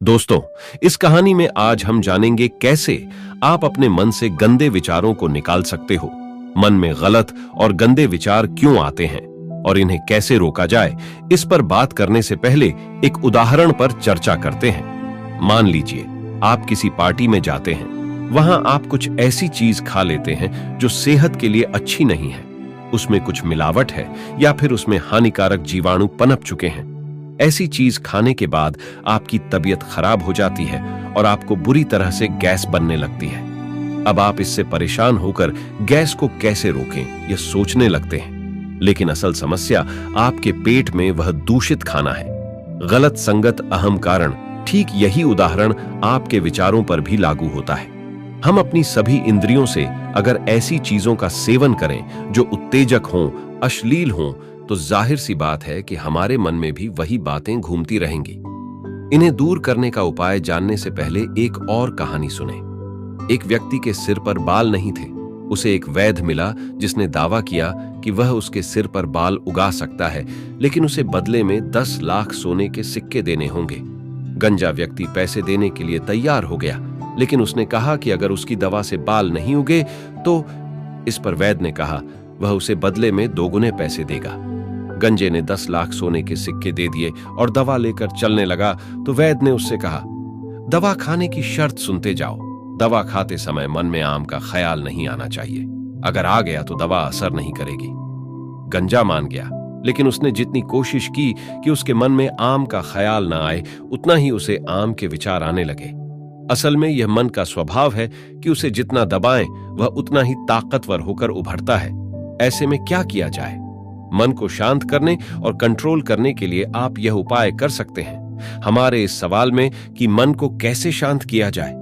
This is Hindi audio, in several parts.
दोस्तों, इस कहानी में आज हम जानेंगे कैसे आप अपने मन से गंदे विचारों को निकाल सकते हो। मन में गलत और गंदे विचार क्यों आते हैं और इन्हें कैसे रोका जाए, इस पर बात करने से पहले एक उदाहरण पर चर्चा करते हैं। मान लीजिए आप किसी पार्टी में जाते हैं, वहां आप कुछ ऐसी चीज खा लेते हैं जो सेहत के लिए अच्छी नहीं है। उसमें कुछ मिलावट है या फिर उसमें हानिकारक जीवाणु पनप चुके हैं। ऐसी चीज खाने के बाद आपकी तबीयत खराब हो जाती है और आपको बुरी तरह से गैस बनने लगती है। अब आप इससे परेशान होकर गैस को कैसे रोकें यह सोचने लगते हैं, लेकिन असल समस्या आपके पेट में वह दूषित खाना है। गलत संगत अहम कारण। ठीक यही उदाहरण आपके विचारों पर भी लागू होता है। हम अपनी सभी इंद्रियों से अगर ऐसी चीजों का सेवन करें जो उत्तेजक हों, अश्लील हों, तो जाहिर सी बात है कि हमारे मन में भी वही बातें घूमती रहेंगी। इन्हें दूर करने का उपाय जानने से पहले एक और कहानी सुने। एक व्यक्ति के सिर पर बाल नहीं थे। उसे एक वैद्य मिला जिसने दावा किया कि वह उसके सिर पर बाल उगा सकता है, लेकिन उसे बदले में 10 लाख सोने के सिक्के देने होंगे। गंजा व्यक्ति पैसे देने के लिए तैयार हो गया, लेकिन उसने कहा कि अगर उसकी दवा से बाल नहीं उगे तो। इस पर वैद्य ने कहा वह उसे बदले में 2 गुने पैसे देगा। गंजे ने 10 लाख सोने के सिक्के दे दिए और दवा लेकर चलने लगा तो वैद्य ने उससे कहा, दवा खाने की शर्त सुनते जाओ। दवा खाते समय मन में आम का ख्याल नहीं आना चाहिए। अगर आ गया तो दवा असर नहीं करेगी। गंजा मान गया, लेकिन उसने जितनी कोशिश की कि उसके मन में आम का ख्याल ना आए, उतना ही उसे आम के विचार आने लगे। असल में यह मन का स्वभाव है कि उसे जितना दबाएं वह उतना ही ताकतवर होकर उभरता है। ऐसे में क्या किया जाए? मन को शांत करने और कंट्रोल करने के लिए आप यह उपाय कर सकते हैं। हमारे इस सवाल में कि मन को कैसे शांत किया जाए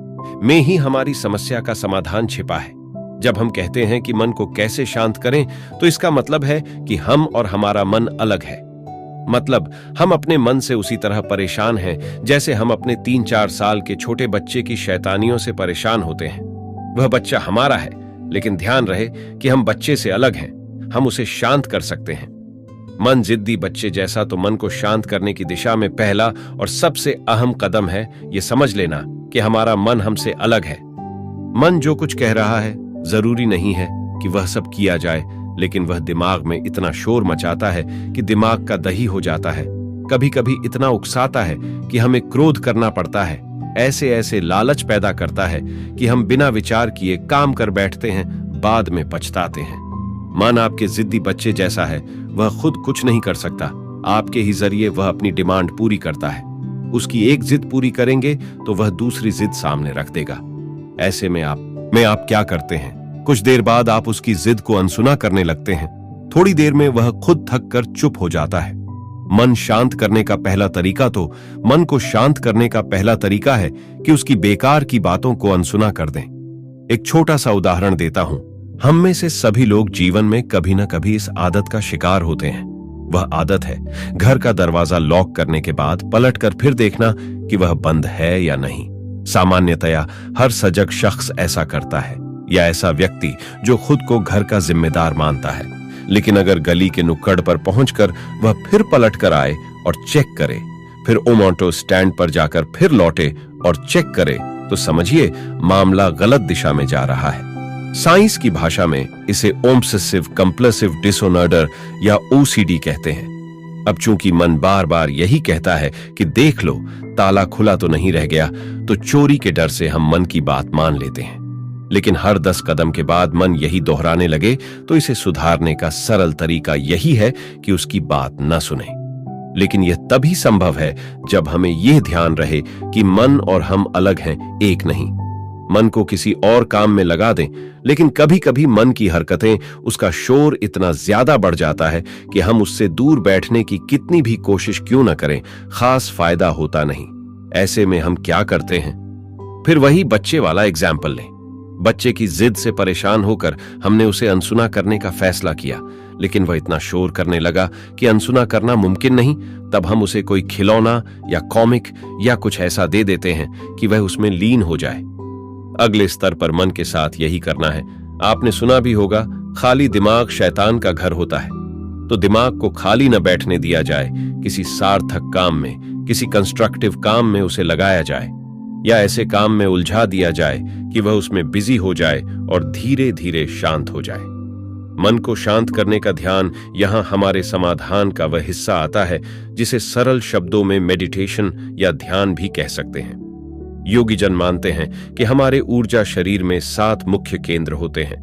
में ही हमारी समस्या का समाधान छिपा है। जब हम कहते हैं कि मन को कैसे शांत करें, तो इसका मतलब है कि हम और हमारा मन अलग है। मतलब हम अपने मन से उसी तरह परेशान हैं जैसे हम अपने 3-4 साल के छोटे बच्चे की शैतानियों से परेशान होते हैं। वह बच्चा हमारा है, लेकिन ध्यान रहे कि हम बच्चे से अलग हैं। हम उसे शांत कर सकते हैं। मन जिद्दी बच्चे जैसा, तो मन को शांत करने की दिशा में पहला और सबसे अहम कदम है यह समझ लेना कि हमारा मन हमसे अलग है। मन जो कुछ कह रहा है जरूरी नहीं है कि वह सब किया जाए, लेकिन वह दिमाग में इतना शोर मचाता है कि दिमाग का दही हो जाता है। कभी कभी इतना उकसाता है कि हमें क्रोध करना पड़ता है। ऐसे ऐसे लालच पैदा करता है कि हम बिना विचार किए काम कर बैठते हैं, बाद में पछताते हैं। मन आपके जिद्दी बच्चे जैसा है, वह खुद कुछ नहीं कर सकता। आपके ही जरिए वह अपनी डिमांड पूरी करता है। उसकी एक जिद पूरी करेंगे तो वह दूसरी जिद सामने रख देगा। ऐसे में आप क्या करते हैं? कुछ देर बाद आप उसकी जिद को अनसुना करने लगते हैं। थोड़ी देर में वह खुद थक कर चुप हो जाता है। मन शांत करने का पहला तरीका है कि उसकी बेकार की बातों को अनसुना कर दें। एक छोटा सा उदाहरण देता हूं। हम में से सभी लोग जीवन में कभी न कभी इस आदत का शिकार होते हैं। वह आदत है घर का दरवाजा लॉक करने के बाद पलटकर फिर देखना कि वह बंद है या नहीं। सामान्यतया हर सजग शख्स ऐसा करता है, या ऐसा व्यक्ति जो खुद को घर का जिम्मेदार मानता है। लेकिन अगर गली के नुक्कड़ पर पहुंचकर वह फिर पलट कर आए और चेक करे, फिर ओमोटो स्टैंड पर जाकर फिर लौटे और चेक करे, तो समझिए मामला गलत दिशा में जा रहा है। साइंस की भाषा में इसे ऑब्सेसिव कंपल्सिव डिसऑर्डर या OCD कहते हैं। अब चूंकि मन बार बार यही कहता है कि देख लो ताला खुला तो नहीं रह गया, तो चोरी के डर से हम मन की बात मान लेते हैं। लेकिन हर 10 कदम के बाद मन यही दोहराने लगे, तो इसे सुधारने का सरल तरीका यही है कि उसकी बात न सुने। लेकिन यह तभी संभव है जब हमें यह ध्यान रहे कि मन और हम अलग हैं, एक नहीं। मन को किसी और काम में लगा दें, लेकिन कभी कभी मन की हरकतें, उसका शोर इतना ज्यादा बढ़ जाता है कि हम उससे दूर बैठने की कितनी भी कोशिश क्यों न करें, खास फायदा होता नहीं। ऐसे में हम क्या करते हैं? फिर वही बच्चे वाला एग्जाम्पल लें। बच्चे की जिद से परेशान होकर हमने उसे अनसुना करने का फैसला किया, लेकिन वह इतना शोर करने लगा कि अनसुना करना मुमकिन नहीं। तब हम उसे कोई खिलौना या कॉमिक या कुछ ऐसा दे देते हैं कि वह उसमें लीन हो जाए। अगले स्तर पर मन के साथ यही करना है। आपने सुना भी होगा, खाली दिमाग शैतान का घर होता है। तो दिमाग को खाली न बैठने दिया जाए किसी सार्थक काम में, किसी कंस्ट्रक्टिव काम में उसे लगाया जाए या ऐसे काम में उलझा दिया जाए कि वह उसमें बिजी हो जाए और धीरे धीरे शांत हो जाए। मन को शांत करने का ध्यान यहां हमारे समाधान का वह हिस्सा आता है जिसे सरल शब्दों में मेडिटेशन या ध्यान भी कह सकते हैं। योगी जन मानते हैं कि हमारे ऊर्जा शरीर में 7 मुख्य केंद्र होते हैं।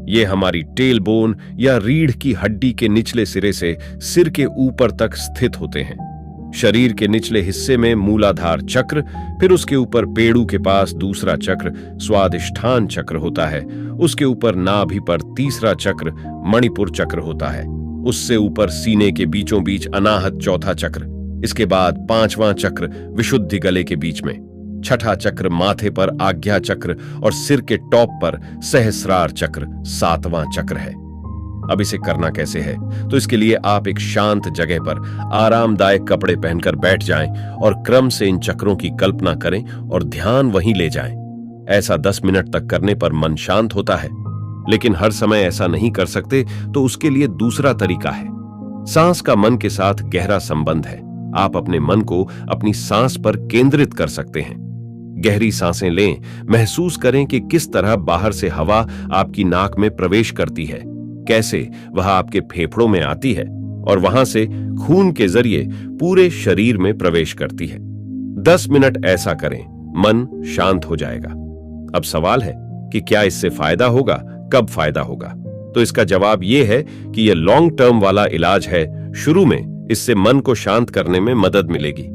ये हमारी टेल बोन या रीढ़ की हड्डी के निचले सिरे से सिर के ऊपर तक स्थित होते हैं। शरीर के निचले हिस्से में मूलाधार चक्र, फिर उसके ऊपर पेड़ू के पास दूसरा चक्र स्वादिष्ठान चक्र होता है। उसके ऊपर नाभि पर तीसरा चक्र मणिपुर चक्र होता है। उससे ऊपर सीने के बीचों बीच अनाहत चौथा चक्र। इसके बाद 5वां चक्र विशुद्धि गले के बीच में, 6ठा चक्र माथे पर आज्ञा चक्र और सिर के टॉप पर सहस्रार चक्र 7वां चक्र है। अब इसे करना कैसे है? तो इसके लिए आप एक शांत जगह पर आरामदायक कपड़े पहनकर बैठ जाएं और क्रम से इन चक्रों की कल्पना करें और ध्यान वहीं ले जाएं। ऐसा 10 मिनट तक करने पर मन शांत होता है, लेकिन हर समय ऐसा नहीं कर सकते तो उसके लिए दूसरा तरीका है। सांस का मन के साथ गहरा संबंध है। आप अपने मन को अपनी सांस पर केंद्रित कर सकते हैं। गहरी सांसें लें, महसूस करें कि किस तरह बाहर से हवा आपकी नाक में प्रवेश करती है, कैसे वह आपके फेफड़ों में आती है और वहां से खून के जरिए पूरे शरीर में प्रवेश करती है। 10 मिनट ऐसा करें, मन शांत हो जाएगा। अब सवाल है कि क्या इससे फायदा होगा, कब फायदा होगा? तो इसका जवाब यह है कि यह लॉन्ग टर्म वाला इलाज है। शुरू में इससे मन को शांत करने में मदद मिलेगी।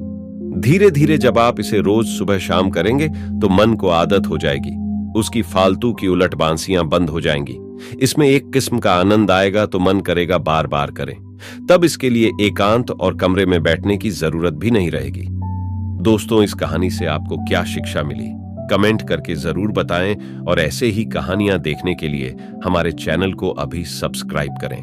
धीरे धीरे जब आप इसे रोज सुबह शाम करेंगे तो मन को आदत हो जाएगी। उसकी फालतू की उलट बांसियां बंद हो जाएंगी। इसमें एक किस्म का आनंद आएगा तो मन करेगा बार बार करें। तब इसके लिए एकांत और कमरे में बैठने की जरूरत भी नहीं रहेगी। दोस्तों, इस कहानी से आपको क्या शिक्षा मिली? कमेंट करके जरूर बताएं और ऐसे ही कहानियां देखने के लिए हमारे चैनल को अभी सब्सक्राइब करें।